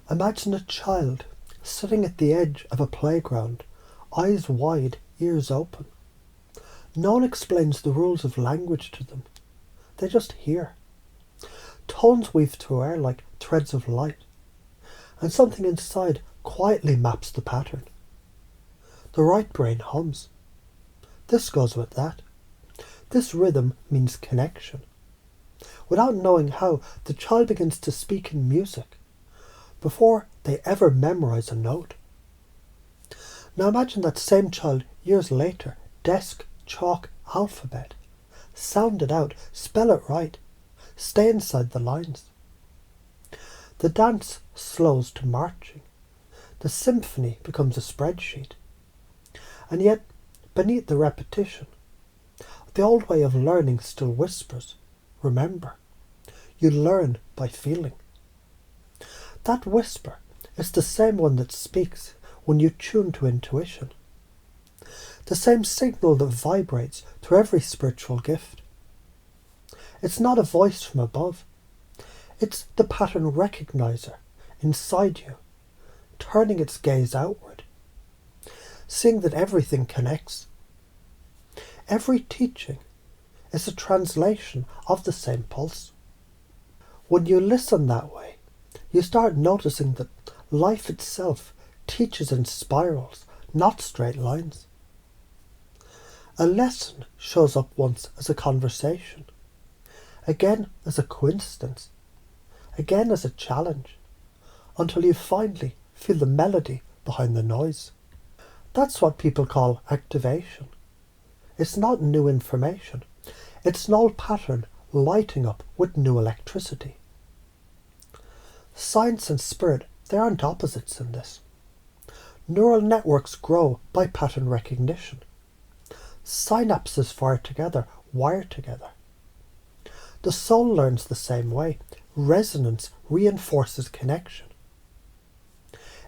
Imagine a child sitting at the edge of a playground, eyes wide, ears open. No one explains the rules of language to them. They just hear. Tones weave through air like threads of light, and something inside quietly maps the pattern. The right brain hums. This goes with that. This rhythm means connection. Without knowing how, the child begins to speak in music before they ever memorize a note. Now imagine that same child years later, desk, chalk, alphabet. Sound it out, spell it right, stay inside the lines. The dance slows to marching. The symphony becomes a spreadsheet. And yet, beneath the repetition, the old way of learning still whispers, remember, you learn by feeling. That whisper is the same one that speaks when you tune to intuition. The same signal that vibrates through every spiritual gift. It's not a voice from above. It's the pattern recognizer inside you, turning its gaze outward, seeing that everything connects. Every teaching is a translation of the same pulse. When you listen that way, you start noticing that life itself teaches in spirals, not straight lines. A lesson shows up once as a conversation, again as a coincidence, again as a challenge, until you finally feel the melody behind the noise. That's what people call activation. It's not new information. It's an old pattern lighting up with new electricity. Science and spirit, they aren't opposites in this. Neural networks grow by pattern recognition. Synapses fire together, wire together. The soul learns the same way. Resonance reinforces connection.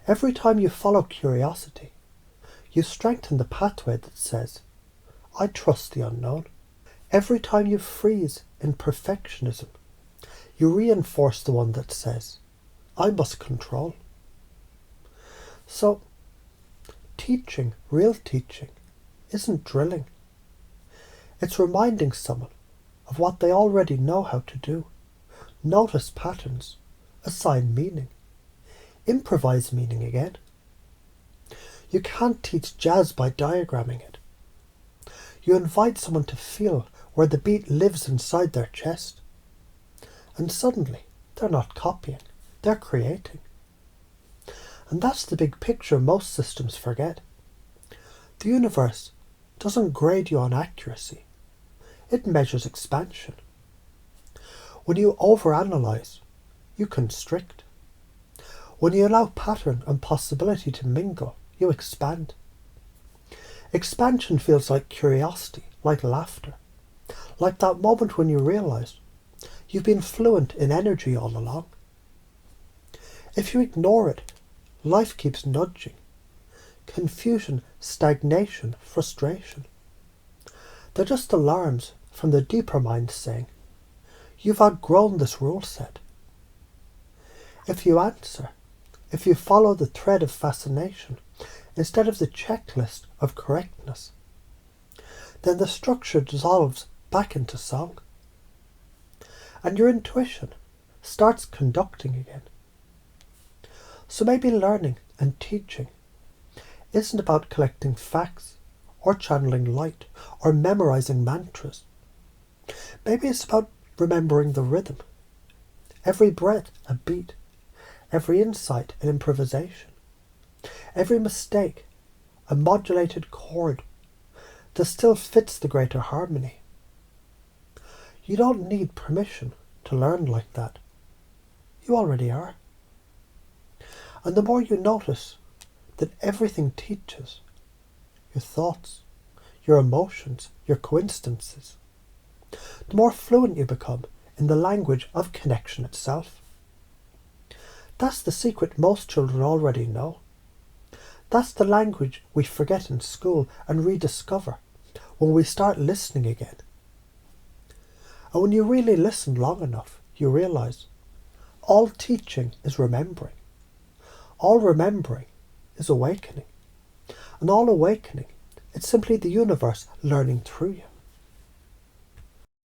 Every time you follow curiosity, you strengthen the pathway that says, I trust the unknown. Every time you freeze in perfectionism, you reinforce the one that says, I must control. So, teaching, real teaching, isn't drilling. It's reminding someone of what they already know how to do. Notice patterns, assign meaning, improvise meaning again. You can't teach jazz by diagramming it. You invite someone to feel where the beat lives inside their chest. And suddenly, they're not copying, they're creating. And that's the big picture most systems forget. The universe doesn't grade you on accuracy. It measures expansion. When you overanalyze, you constrict. When you allow pattern and possibility to mingle, you expand. Expansion feels like curiosity, like laughter, like that moment when you realize you've been fluent in energy all along. If you ignore it, life keeps nudging. Confusion, stagnation, frustration. They're just alarms from the deeper mind saying, you've outgrown this rule set. If you answer, if you follow the thread of fascination instead of the checklist of correctness, then the structure dissolves back into song. And your intuition starts conducting again. So maybe learning and teaching isn't about collecting facts or channeling light or memorizing mantras. Maybe it's about remembering the rhythm. Every breath a beat, every insight an improvisation, every mistake a modulated chord that still fits the greater harmony. You don't need permission to learn like that. You already are. And the more you notice that everything teaches, your thoughts, your emotions, your coincidences, the more fluent you become in the language of connection itself. That's the secret most children already know. That's the language we forget in school and rediscover when we start listening again. And when you really listen long enough, you realize all teaching is remembering. All remembering is awakening. And all awakening, it's simply the universe learning through you.